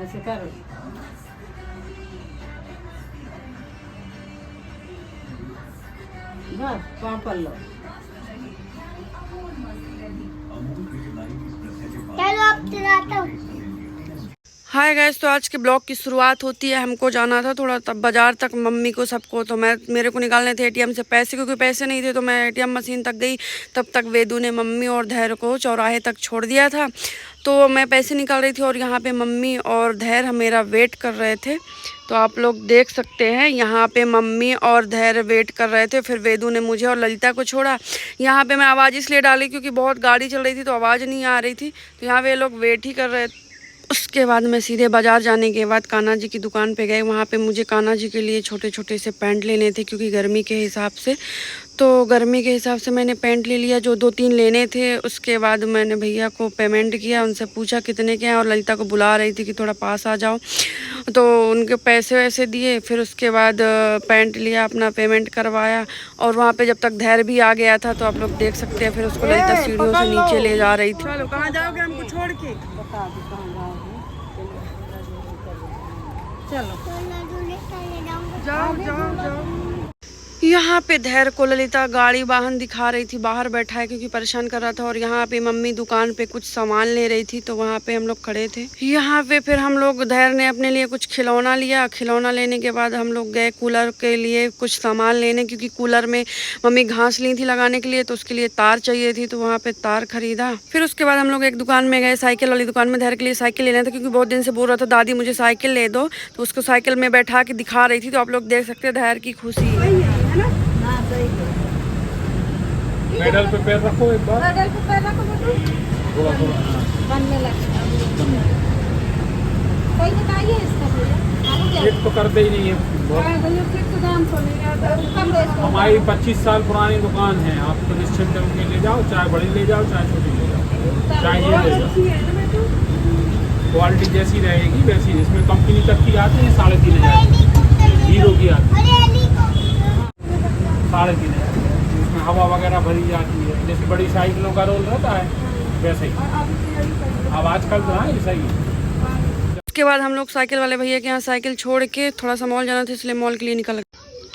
ऐसे कर बस पाँव पर लो। चलो अब चलाता हूँ। हाय गैस, तो आज के ब्लॉग की शुरुआत होती है। हमको जाना था थोड़ा तब बाजार तक, मम्मी को सबको। तो मेरे को निकालने थे एटीएम से पैसे, क्योंकि पैसे नहीं थे। तो मैं एटीएम मशीन तक गई, तब तक वेदू ने मम्मी और धैर्य को चौराहे तक छोड़ दिया था। तो मैं पैसे निकाल रही थी और यहाँ पे मम्मी और धैर्य मेरा वेट कर रहे थे। तो आप लोग देख सकते हैं, यहाँ पे मम्मी और धैर्य वेट कर रहे थे। फिर वेदू ने मुझे और ललिता को छोड़ा। यहाँ पे मैं आवाज़ इसलिए डाली क्योंकि बहुत गाड़ी चल रही थी तो आवाज़ नहीं आ रही थी। तो यहाँ पे लोग वेट ही कर रहे थे। उसके बाद मैं सीधे बाज़ार जाने के बाद कान्हा जी की दुकान पे गए। वहाँ पे मुझे कान्हा जी के लिए छोटे छोटे से पैंट लेने थे, क्योंकि गर्मी के हिसाब से। तो गर्मी के हिसाब से मैंने पैंट ले लिया, जो 2-3 लेने थे। उसके बाद मैंने भैया को पेमेंट किया, उनसे पूछा कितने के हैं, और ललिता को बुला रही थी कि थोड़ा पास आ जाओ। तो उनके पैसे वैसे दिए। फिर उसके बाद पैंट लिया, अपना पेमेंट करवाया। और वहाँ पे जब तक धैर्य भी आ गया था, तो आप लोग देख सकते हैं, फिर उसको ललिता सीढ़ियों से नीचे ले जा रही थी। चलो, कहाँ जाओगे हमको छोड़ के? बता दो कहाँ जाओगे। चलो जाओ जाओ जाओ। यहाँ पे धैर्य को ललिता गाड़ी वाहन दिखा रही थी, बाहर बैठा है क्योंकि परेशान कर रहा था। और यहाँ पे मम्मी दुकान पे कुछ सामान ले रही थी, तो वहाँ पे हम लोग खड़े थे। यहाँ पे फिर हम लोग, धैर्य ने अपने लिए कुछ खिलौना लिया। खिलौना लेने के बाद हम लोग गए कूलर के लिए कुछ सामान लेने, क्योंकि कूलर में मम्मी घास ली थी लगाने के लिए, तो उसके लिए तार चाहिए थी। तो वहाँ पे तार खरीदा। फिर उसके बाद हम लोग एक दुकान में गए, साइकिल वाली दुकान में। धैर्य के लिए साइकिल लेना था, क्योंकि बहुत दिन से बोल रहा था दादी मुझे साइकिल ले दो। तो उसको साइकिल में बैठा के दिखा रही थी। तो आप लोग देख सकते हैं धैर्य की खुशी है ना। हाँ सही है। पेडल पे पैर रखो एक बार। पेडल पे पैर रखो बेटू। थोड़ा थोड़ा बनने लगता है। कोई बताइए इसका भैया। एक तो करते ही नहीं है बहुत। भैया फिर तो दाम तो नहीं आता। कम रेट का। हमारी 25 साल पुरानी दुकान है। आप तो निश्चिंत होकर ले जाओ, चाहे बड़ी ले जाओ चाहे छोटी ले जाओ, चाहे ये ले जाओ। क्वालिटी जैसी रहेगी वैसी। इसमें कंपनी तक की आती है 3,500 हीरो की आती है 3,500। उसमें हवा वगैरह भरी जाती है, जैसे बड़ी साइकिलों का रोल रहता है वैसे ही। अब आजकल तो हाँ ऐसा ही है। उसके बाद हम लोग साइकिल वाले भैया के यहाँ साइकिल छोड़ के थोड़ा सा मॉल जाना था, इसलिए मॉल के लिए निकल।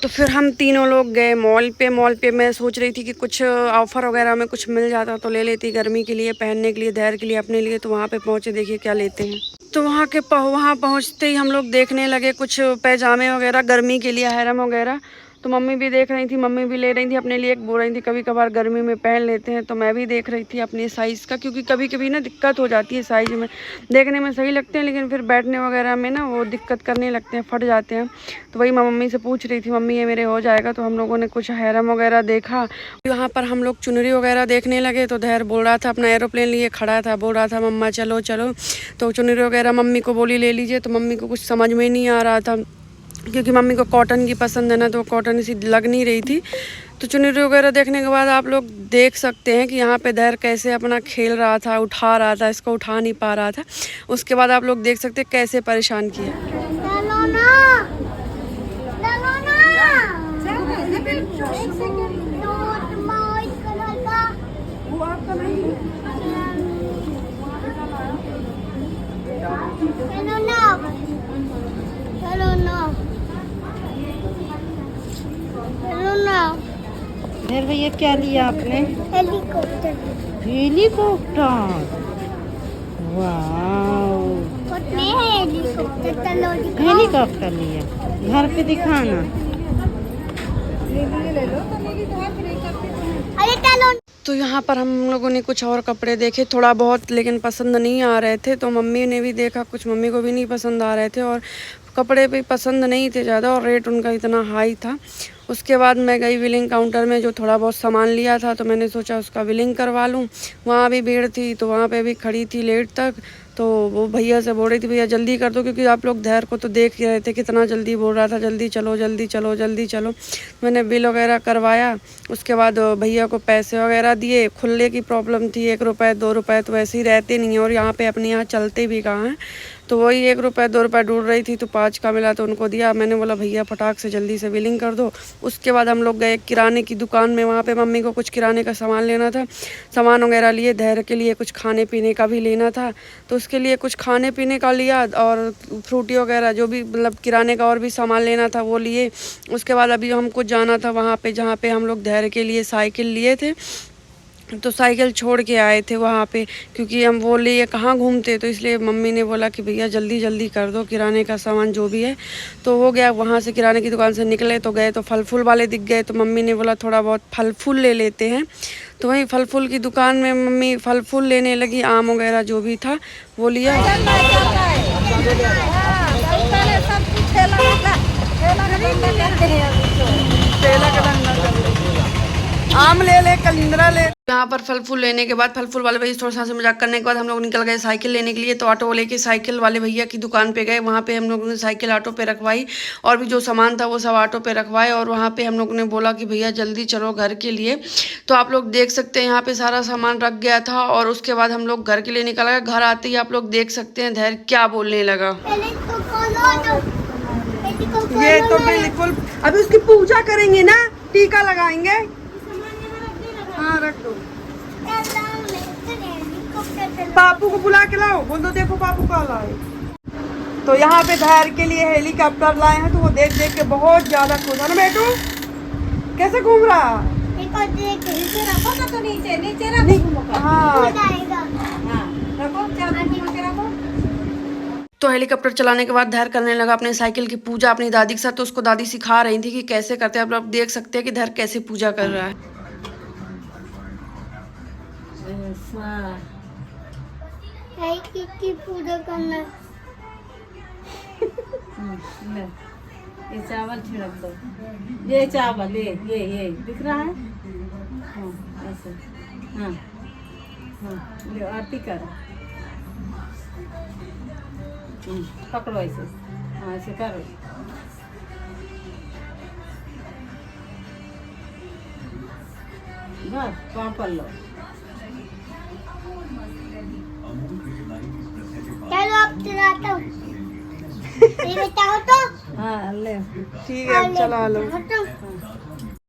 तो फिर हम तीनों लोग गए मॉल पे। मॉल पे मैं सोच रही थी कि कुछ ऑफर वगैरह में कुछ मिल जाता तो ले लेती, गर्मी के लिए पहनने के लिए, धैर्य के लिए, अपने लिए। तो वहाँ पे पहुँचे, देखिए क्या लेते हैं। तो वहाँ पहुँचते ही हम लोग देखने लगे कुछ पैजामे वगैरह गर्मी के लिए, हैरम वगैरह। तो मम्मी भी देख रही थी, मम्मी भी ले रही थी अपने लिए। एक बोल रही थी कभी कभार गर्मी में पहन लेते हैं। तो मैं भी देख रही थी अपने साइज़ का, क्योंकि कभी कभी ना दिक्कत हो जाती है साइज़ में। देखने में सही लगते हैं, लेकिन फिर बैठने वगैरह में ना वो दिक्कत करने लगते हैं, फट जाते हैं। तो वही मैं मम्मी से पूछ रही थी, मम्मी ये मेरे हो जाएगा? तो हम लोगों ने कुछ हैरम वगैरह देखा। यहाँ पर हम लोग चुनरी वगैरह देखने लगे। तो धैर्य बोल रहा था, अपना एरोप्लेन लिए खड़ा था, बोल रहा था मम्मा चलो चलो। तो चुनरी वगैरह मम्मी को बोली ले लीजिए। तो मम्मी को कुछ समझ में नहीं आ रहा था, क्योंकि मम्मी को कॉटन की पसंद है ना, तो कॉटन सी लग नहीं रही थी। तो चुनरी वगैरह देखने के बाद आप लोग देख सकते हैं कि यहाँ पे धैर्य कैसे अपना खेल रहा था, उठा रहा था, इसको उठा नहीं पा रहा था। उसके बाद आप लोग देख सकते हैं कैसे परेशान किया। फिर भैया क्या लिया आपने? हेलीकॉप्टर। हेलीकॉप्टर। वाह, हेलीकॉप्टर लिया। घर पे दिखाना। तो यहाँ पर हम लोगों ने कुछ और कपड़े देखे थोड़ा बहुत, लेकिन पसंद नहीं आ रहे थे। तो मम्मी ने भी देखा, कुछ मम्मी को भी नहीं पसंद आ रहे थे, और कपड़े भी पसंद नहीं थे ज़्यादा, और रेट उनका इतना हाई था। उसके बाद मैं गई बिलिंग काउंटर में, जो थोड़ा बहुत सामान लिया था। तो मैंने सोचा उसका बिलिंग करवा लूँ। वहाँ भी भीड़ थी, तो वहाँ पे भी खड़ी थी लेट तक। तो वो भैया से बोल रही थी भैया जल्दी कर दो, क्योंकि आप लोग धैर्य को तो देख ही रहे थे कितना जल्दी बोल रहा था, जल्दी चलो जल्दी चलो जल्दी चलो। मैंने बिल वगैरह करवाया। उसके बाद भैया को पैसे वगैरह दिए। खुले की प्रॉब्लम थी, 1 रुपये 2 रुपये तो वैसे ही रहते नहीं हैं, और यहाँ पे अपने यहाँ चलते भी कहाँ हैं। तो वही 1 रुपये 2 रुपये ढूंढ रही थी, तो 5 का मिला तो उनको दिया। मैंने बोला भैया फटाक से जल्दी से बिलिंग कर दो। उसके बाद हम लोग गए किराने की दुकान में, वहाँ पे मम्मी को कुछ किराने का सामान लेना था, सामान वगैरह लिए। धैर्य के लिए कुछ खाने पीने का भी लेना था, तो उसके लिए कुछ खाने पीने का लिया और फ्रूटी वगैरह जो भी मतलब किराने का और भी सामान लेना था वो लिए। उसके बाद अभी हमको जाना था वहाँ पे जहाँ पे हम लोग धैर्य के लिए साइकिल लिए थे, तो साइकिल छोड़ के आए थे वहाँ पे, क्योंकि हम वो लिए कहाँ घूमते, तो इसलिए मम्मी ने बोला कि भैया जल्दी जल्दी कर दो किराने का सामान जो भी है। तो हो गया, वहाँ से किराने की दुकान से निकले तो गए तो फल फूल वाले दिख गए, तो मम्मी ने बोला थोड़ा बहुत फल फूल ले लेते हैं। तो वहीं फल फूल की दुकान में मम्मी फल फूल लेने लगी, आम वगैरह जो भी था वो लिया। आम ले ले, कलिंद्रा ले। यहाँ पर फल फूल लेने के बाद फल फूल वाले भैया थोड़ा सा मजाक करने के बाद हम लोग निकल गए साइकिल लेने के लिए। तो ऑटो लेके साइकिल वाले भैया की दुकान पे गए, वहाँ पे हम लोगों ने साइकिल ऑटो पे रखवाई और भी जो सामान था वो सब ऑटो पे रखवाए। और वहाँ पे हम लोग ने बोला कि भैया जल्दी चलो घर के लिए। तो आप लोग देख सकते हैं यहाँ पे सारा सामान रख गया था और उसके बाद हम लोग घर के लिए निकल गए। घर आते ही आप लोग देख सकते हैं धैर्य क्या बोलने लगा। ये तो बिल्कुल अभी उसकी पूजा करेंगे ना, टीका लगाएंगे। हाँ रख दो। पापू को बुला के लाओ, बोल दो देखो पापू कहाँ लाए। तो यहाँ पे धैर्य के लिए हेलीकॉप्टर लाए हैं, तो वो देख देख के बहुत ज्यादा खुश है ना बेटू। कैसे घूम रहा? तो हेलीकॉप्टर चलाने के बाद धैर्य करने लगा अपने साइकिल की पूजा अपनी दादी के साथ। तो उसको दादी सिखा रही थी कि कैसे करते हैं। आप लोग देख सकते हैं कि धैर्य कैसे पूजा कर रहा है। पूजा करना ये चावल छिड़क दो, ये चावल ये दिख रहा है। हाँ ऐसे, हाँ हाँ ले आरती करो। पकड़ो ऐसे, हाँ ऐसे करो। बस पाँव पर लो। चलो अब चलाता हूँ। ये बताओ तो। हाँ ले ठीक है, चला लो। बताओ।